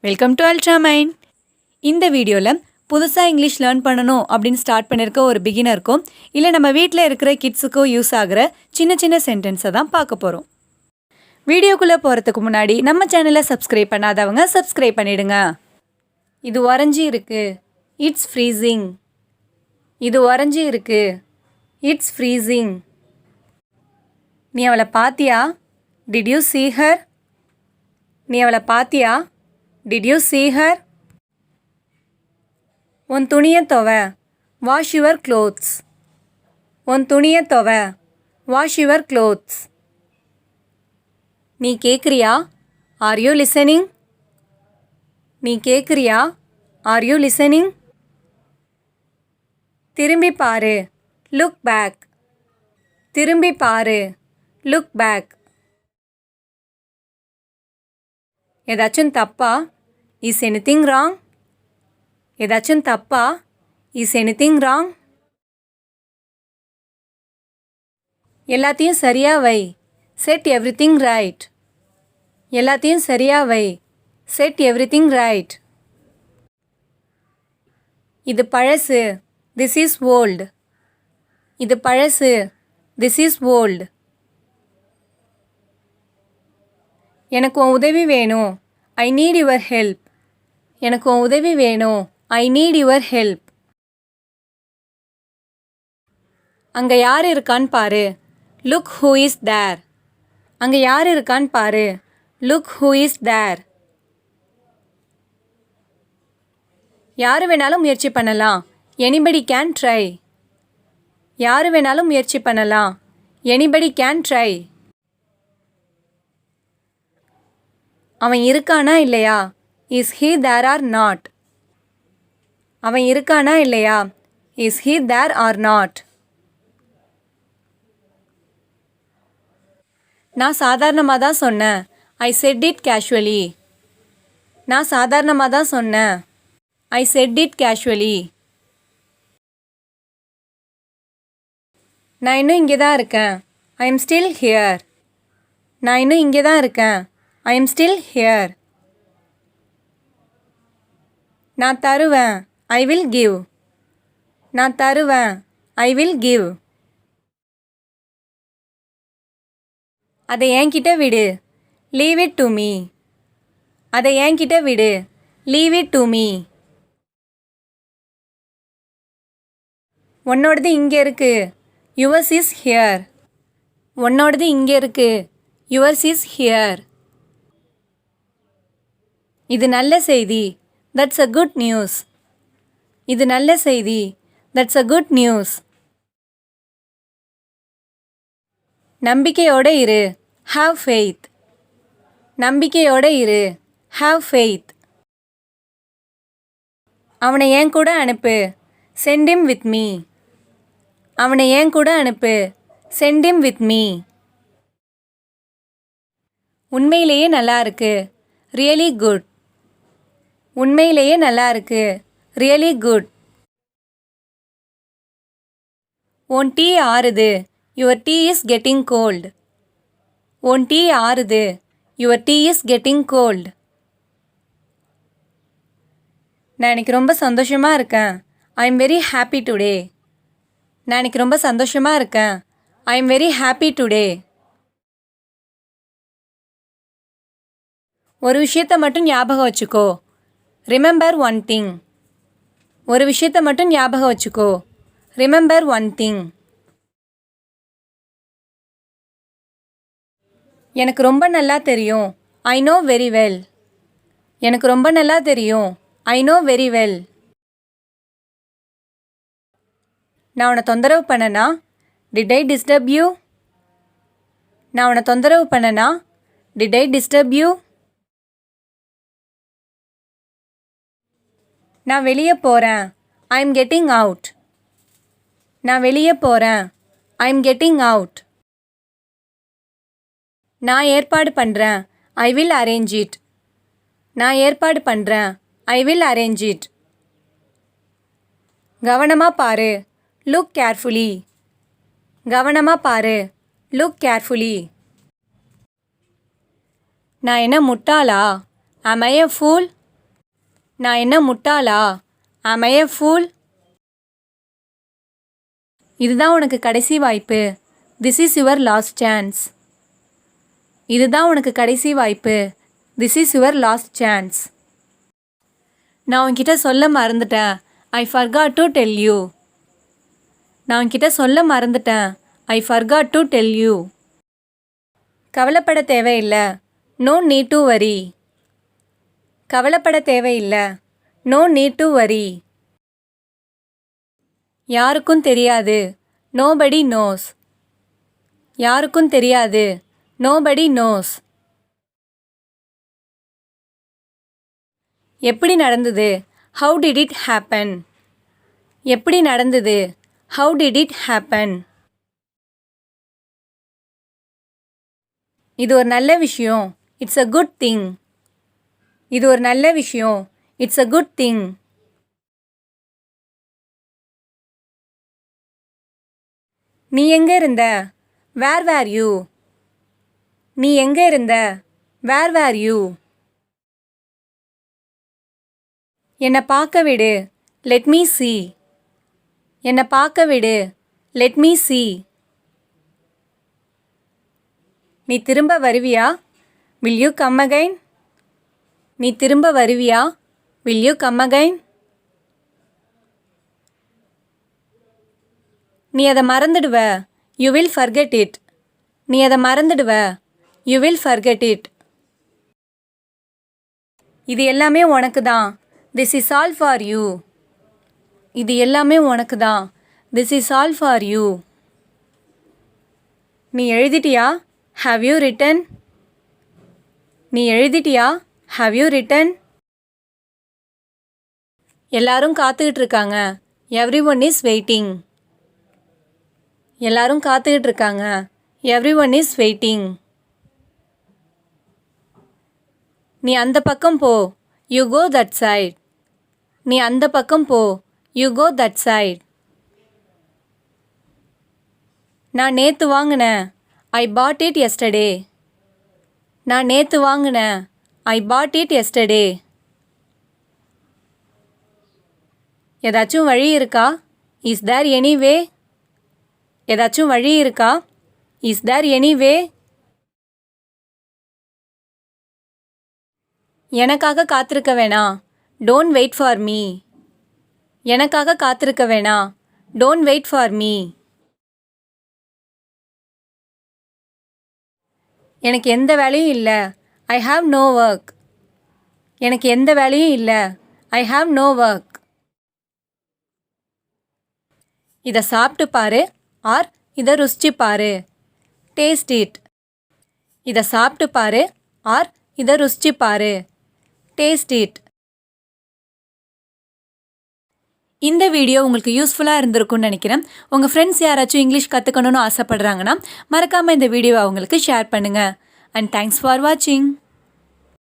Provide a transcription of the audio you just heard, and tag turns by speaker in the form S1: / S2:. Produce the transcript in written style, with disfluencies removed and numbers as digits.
S1: Welcome to ultra mind. இந்த வீடியோவில் புதுசாக இங்கிலீஷ் லேர்ன் பண்ணணும் அப்படின்னு ஸ்டார்ட் பண்ணியிருக்க ஒரு பிகினருக்கும் இல்லை நம்ம வீட்டில் இருக்கிற கிட்ஸுக்கும் யூஸ் ஆகிற சின்ன சின்ன சென்டென்ஸை தான் பார்க்க போகிறோம். வீடியோக்குள்ளே போகிறதுக்கு முன்னாடி நம்ம சேனலை சப்ஸ்கிரைப் பண்ணாதவங்க சப்ஸ்கிரைப் பண்ணிடுங்க. இது உறைஞ்சி இருக்கு, இட்ஸ் ஃப்ரீசிங். இது உறைஞ்சி இருக்கு, இட்ஸ் ஃப்ரீசிங். நீ அவளை பாத்தியா? Did you see her? நீ அவளை பாத்தியா? Did you see her? உன் துணியை துவை, வாஷ் யுவர் க்ளோத்ஸ். உன் துணியை துவை, வாஷ் யுவர் க்ளோத்ஸ். நீ கேட்குறியா? Are you listening? நீ கேட்குறியா? Are you listening? திரும்பி பாரு, லுக் பேக். திரும்பி பாரு, லுக் பேக். ஏதாச்சும் தப்பா? Is anything wrong? ஏதாச்சும் தப்பா? Is anything wrong? எல்லாத்தையும் சரியா வை, செட் எவ்ரிதிங் ரைட். எல்லாத்தையும் சரியா வை, செட் எவ்ரிதிங் ரைட். இது பழசு, திஸ் இஸ் ஓல்டு. இது பழசு, திஸ் இஸ் ஓல்டு. எனக்கு உன் உதவி வேணும், ஐ நீட் யுவர் ஹெல்ப். எனக்கு உன் உதவி வேணும், ஐ நீட் யுவர் ஹெல்ப். அங்கே யார் இருக்கான்னு பாரு, லுக் ஹூ இஸ் தேர். அங்கே யார் இருக்கான்னு பாரு, லுக் ஹூ இஸ் தேர். யார் வேணாலும் முயற்சி பண்ணலாம், எனிபடி கேன் ட்ரை. யார் வேணாலும் முயற்சி பண்ணலாம், எனிபடி கேன் ட்ரை. அவன் இருக்கானா இல்லையா, is he there or not. அவன் இருக்கானா இல்லையா, is he there or not. நான் சாதாரணமாக தான் சொன்னேன், ஐ செட் இட் கேஷுவலி. நான் சாதாரணமாக தான் சொன்னேன், ஐ செட் இட் கேஷுவலி. நான் இன்னும் இங்கே தான் இருக்கேன், ஐ எம் ஸ்டில் ஹியர். நான் இன்னும் இங்கே தான் இருக்கேன், ஐ எம் ஸ்டில் ஹியர். நான் தருவேன், ஐ வில் கிவ். நான் தருவேன், ஐ வில் கிவ். அதை என்கிட்ட விடு, லீவ் இட் டு மீ. அதை என்கிட்ட விடு, லீவ் இட் டு மீ. உன்னோடது இங்கே இருக்கு, யுவர்ஸ் இஸ் ஹியர். உன்னோடது இங்கே இருக்கு, யுவர்ஸ் இஸ் ஹியர். இது நல்ல செய்தி, தட்ஸ் அ குட் நியூஸ். இது நல்ல செய்தி, தட்ஸ் அ குட் நியூஸ். நம்பிக்கையோடு இரு, ஹாவ் ஃபெய்த். நம்பிக்கையோடு இரு, ஹாவ் ஃபெய்த். அவனை என் கூட அனுப்பு, சென்ட் ஹிம் வித் மீ. அவனை என் கூட அனுப்பு, சென்ட் ஹிம் வித் மீ. உண்மையிலேயே நல்லா இருக்கு, ரியலி குட். உண்மையிலேயே நல்லா இருக்கு, ரியலி குட். உன் டீ ஆறுது, your tea is getting cold. உன் டீ ஆறுது, your tea is getting cold. நான் இன்னைக்கு ரொம்ப சந்தோஷமாக இருக்கேன், I am very happy today. நான் இன்னைக்கு ரொம்ப சந்தோஷமாக இருக்கேன், I am very happy today. ஒரு விஷயத்தை மட்டும் ஞாபகம் வச்சுக்கோ, ரிமெம்பர் ஒன் திங். ஒரு விஷயத்தை மட்டும் ஞாபகம் வச்சுக்கோ, ரிமெம்பர் ஒன் திங். எனக்கு ரொம்ப நல்லா தெரியும், ஐ நோ வெரி வெல். எனக்கு ரொம்ப நல்லா தெரியும், ஐ நோ வெரி வெல். நான் உன்னை தொந்தரவு பண்ணனா, டிட் ஐ டிஸ்டர்ப் யூ? நான் உன்னை தொந்தரவு பண்ணனா, டிட் ஐ டிஸ்டர்ப் யூ? நான் வெளியே போகிறேன், ஐ எம் கெட்டிங் அவுட். நான் வெளியே போகிறேன், ஐ எம் கெட்டிங் அவுட். நான் ஏற்பாடு பண்ணுறேன், ஐ வில் அரேஞ்ச் இட். நான் ஏற்பாடு பண்ணுறேன், ஐ வில் அரேஞ்ச் இட். கவனமாக பாரு, லுக் கேர்ஃபுல்லி. கவனமாக பாரு, லுக் கேர்ஃபுல்லி. நான் என்ன முட்டாளா? am I a fool? நான் என்ன முட்டாளா? Am I a fool? இதுதான் உனக்கு கடைசி வாய்ப்பு. This is your last chance. இதுதான் உனக்கு கடைசி வாய்ப்பு. This is your last chance. நான் உன்கிட்ட சொல்ல மறந்துட்டேன். I forgot to tell you. நான் உன்கிட்ட சொல்ல மறந்துட்டேன். I forgot to tell you. கவலைப்பட தேவையில்லை. No need to worry. கவலைப்பட தேவையில்லை. No need to worry. யாருக்கும் தெரியாது. Nobody knows. யாருக்கும் தெரியாது. Nobody knows. எப்படி நடந்தது? How did it happen? எப்படி நடந்தது? How did it happen? இது ஒரு நல்ல விஷயம். It's a good thing. இது ஒரு நல்ல விஷயம். It's a good thing. நீ எங்க இருந்த? Where were you? நீ எங்க இருந்த? Where were you? என்னை பார்க்க விடு. Let me see. என்னை பார்க்க விடு. Let me see. நீ திரும்ப வருவியா? Will you come again? நீ திரும்ப வருவியா? Will you come again? நீ அதை மறந்துடுவ. You will forget it. நீ அதை மறந்துடுவ. You will forget it. இது எல்லாமே உனக்கு தான். This is all for you. இது எல்லாமே உனக்கு தான். This is all for you. நீ எழுதிட்டியா? Have you written? நீ எழுதிட்டியா? Have you written? எல்லாரும் காத்துக்கிட்டு இருக்காங்க. Everyone is waiting. எல்லாரும் காத்துக்கிட்டு இருக்காங்க. Everyone is waiting. நீ அந்த பக்கம் போ. You go that side. நீ அந்த பக்கம் போ. You go that side. நான் நேத்து வாங்கினேன். I bought it yesterday. நான் நேத்து வாங்கினேன். I bought it yesterday. ஏதாச்சும் வழி இருக்கா? Is there any way? ஏதாச்சும் வழி இருக்கா? Is there any way? எனக்காக காத்திருக்க வேணாம். Don't wait for me. எனக்காக காத்திருக்க வேணாம். Don't wait for me. எனக்கு எந்த வேலையும் இல்லை. I have no work. எனக்கு எந்த வேலையும் இல்லை. I have no work. இதை சாப்பிட்டு பாரு ஆர் இதை ருசிச்சு பாரு. Taste it. இதை சாப்பிட்டு பாரு ஆர் இதை ருசிச்சு பாரு. Taste it. இந்த வீடியோ உங்களுக்கு யூஸ்ஃபுல்லாக இருந்திருக்கும்னு நினைக்கிறேன். உங்கள் ஃப்ரெண்ட்ஸ் யாராச்சும் இங்கிலீஷ் கற்றுக்கணும்னு ஆசைப்படுறாங்கன்னா மறக்காமல் இந்த வீடியோவை அவங்களுக்கு ஷேர் பண்ணுங்கள். அண்ட் தேங்க்ஸ் ஃபார் வாட்சிங்.